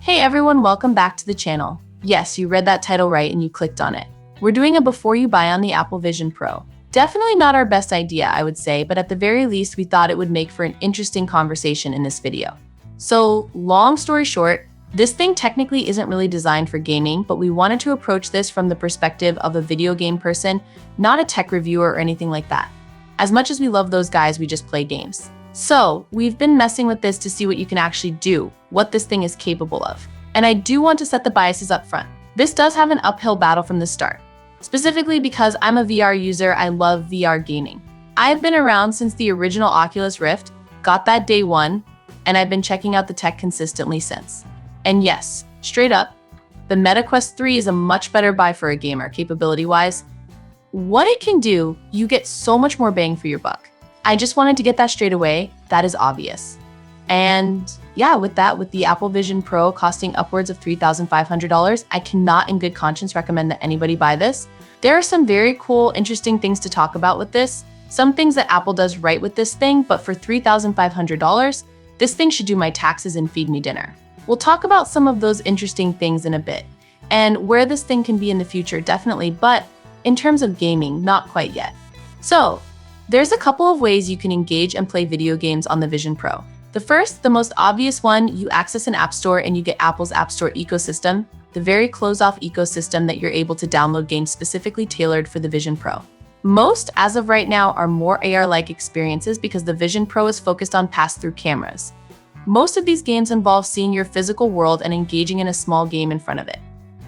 Hey everyone, welcome back to the channel. Yes, you read that title right and you clicked on it. We're doing a before you buy on the Apple Vision Pro. Definitely not our best idea, I would say, but at the very least, we thought it would make for an interesting conversation in this video. So, long story short, this thing technically isn't really designed for gaming, but we wanted to approach this from the perspective of a video game person, not a tech reviewer or anything like that. As much as we love those guys, we just play games. So, we've been messing with this to see what you can actually do, what this thing is capable of. And I do want to set the biases up front. This does have an uphill battle from the start. Specifically because I'm a VR user, I love VR gaming. I've been around since the original Oculus Rift, got that day one, and I've been checking out the tech consistently since. And yes, straight up, the Meta Quest 3 is a much better buy for a gamer, capability-wise. What it can do, you get so much more bang for your buck. I just wanted to get that straight away, that is obvious. And yeah, with the Apple Vision Pro costing upwards of $3,500, I cannot in good conscience recommend that anybody buy this. There are some very cool, interesting things to talk about with this. Some things that Apple does right with this thing, but for $3,500, this thing should do my taxes and feed me dinner. We'll talk about some of those interesting things in a bit, and where this thing can be in the future, definitely, but in terms of gaming, not quite yet. So, there's a couple of ways you can engage and play video games on the Vision Pro. The first, the most obvious one, you access an app store and you get Apple's App Store ecosystem, the very closed-off ecosystem that you're able to download games specifically tailored for the Vision Pro. Most, as of right now, are more AR-like experiences because the Vision Pro is focused on pass-through cameras. Most of these games involve seeing your physical world and engaging in a small game in front of it.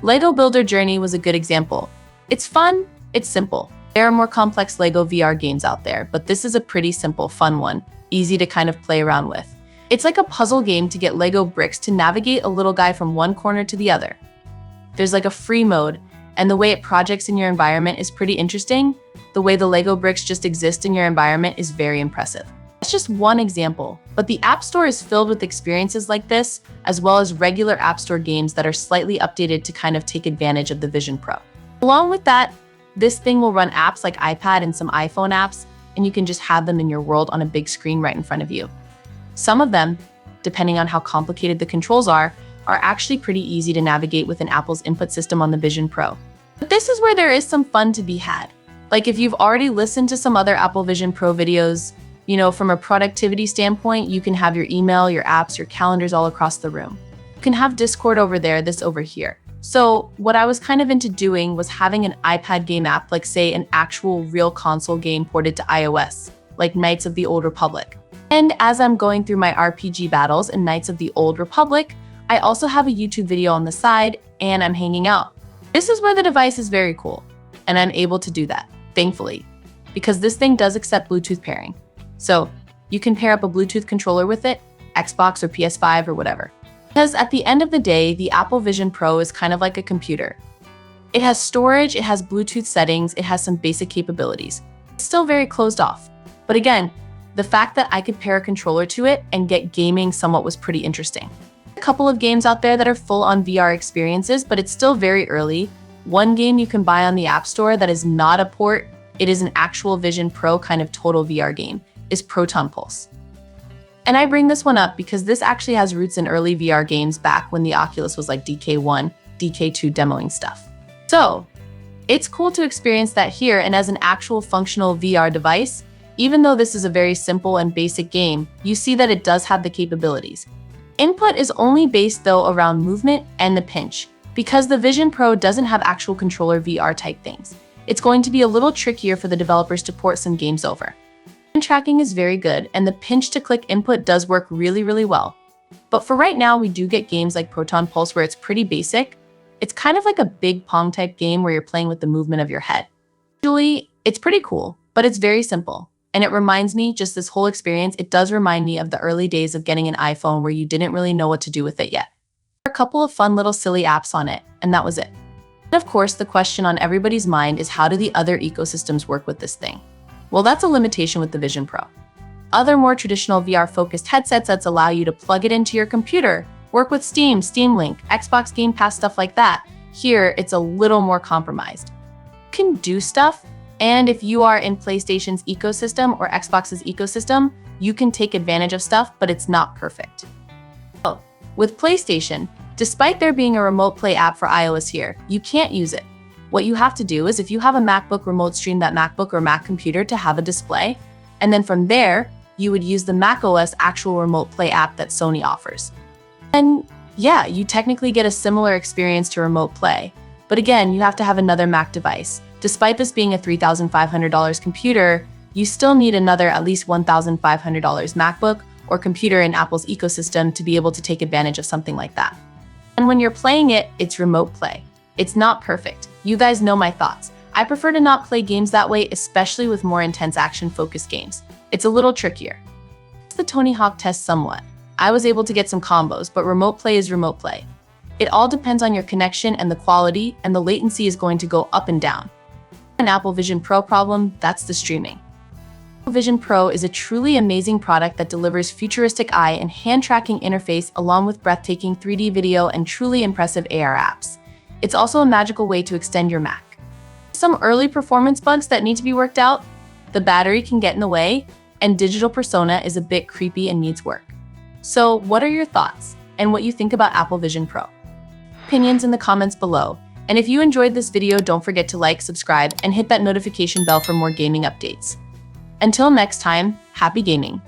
Lego Builder Journey was a good example. It's fun, it's simple. There are more complex Lego VR games out there, but this is a pretty simple, fun one, easy to kind of play around with. It's like a puzzle game to get Lego bricks to navigate a little guy from one corner to the other. There's like a free mode, and the way it projects in your environment is pretty interesting. The way the Lego bricks just exist in your environment is very impressive. That's just one example, but the App Store is filled with experiences like this, as well as regular App Store games that are slightly updated to kind of take advantage of the Vision Pro. Along with that, this thing will run apps like iPad and some iPhone apps, and you can just have them in your world on a big screen right in front of you. Some of them, depending on how complicated the controls are actually pretty easy to navigate within Apple's input system on the Vision Pro. But this is where there is some fun to be had. Like if you've already listened to some other Apple Vision Pro videos, from a productivity standpoint, you can have your email, your apps, your calendars all across the room. You can have Discord over there, this over here. So what I was kind of into doing was having an iPad game app, like say an actual real console game ported to iOS, like Knights of the Old Republic. And as I'm going through my RPG battles in Knights of the Old Republic, I also have a YouTube video on the side and I'm hanging out. This is where the device is very cool, and I'm able to do that, thankfully, because this thing does accept Bluetooth pairing. So you can pair up a Bluetooth controller with it, Xbox or PS5 or whatever. Because at the end of the day, the Apple Vision Pro is kind of like a computer. It has storage, it has Bluetooth settings, it has some basic capabilities. It's still very closed off. But again, the fact that I could pair a controller to it and get gaming somewhat was pretty interesting. A couple of games out there that are full-on VR experiences, but it's still very early. One game you can buy on the App Store that is not a port, it is an actual Vision Pro kind of total VR game, is Proton Pulse. And I bring this one up because this actually has roots in early VR games back when the Oculus was like DK1, DK2 demoing stuff. So, it's cool to experience that here, and as an actual functional VR device, even though this is a very simple and basic game, you see that it does have the capabilities. Input is only based though around movement and the pinch, because the Vision Pro doesn't have actual controller VR type things. It's going to be a little trickier for the developers to port some games over. Tracking is very good, and the pinch to click input does work really, really well. But for right now, we do get games like Proton Pulse where it's pretty basic. It's kind of like a big Pong type game where you're playing with the movement of your head. Usually, it's pretty cool, but it's very simple. And it reminds me, just this whole experience, it does remind me of the early days of getting an iPhone where you didn't really know what to do with it yet. There are a couple of fun little silly apps on it, and that was it. And of course, the question on everybody's mind is how do the other ecosystems work with this thing? Well, that's a limitation with the Vision Pro. Other more traditional VR-focused headsets allow you to plug it into your computer, work with Steam, Steam Link, Xbox Game Pass, stuff like that. Here, it's a little more compromised. You can do stuff, and if you are in PlayStation's ecosystem or Xbox's ecosystem, you can take advantage of stuff, but it's not perfect. So, with PlayStation, Despite there being a remote play app for iOS here, you can't use it. What you have to do is if you have a MacBook, remote stream that MacBook or Mac computer to have a display, and then from there, you would use the macOS actual remote play app that Sony offers. And yeah, you technically get a similar experience to remote play, but again, you have to have another Mac device. Despite this being a $3,500 computer, you still need another at least $1,500 MacBook or computer in Apple's ecosystem to be able to take advantage of something like that. And when you're playing it, it's remote play. It's not perfect. You guys know my thoughts. I prefer to not play games that way, especially with more intense action-focused games. It's a little trickier. It's the Tony Hawk test somewhat. I was able to get some combos, but remote play is remote play. It all depends on your connection and the quality, and the latency is going to go up and down. An Apple Vision Pro problem, that's the streaming. Apple Vision Pro is a truly amazing product that delivers futuristic eye and hand tracking interface along with breathtaking 3D video and truly impressive AR apps. It's also a magical way to extend your Mac. Some early performance bugs that need to be worked out, the battery can get in the way, and digital persona is a bit creepy and needs work. So what are your thoughts and what you think about Apple Vision Pro? Opinions in the comments below. And if you enjoyed this video, don't forget to like, subscribe, and hit that notification bell for more gaming updates. Until next time, happy gaming!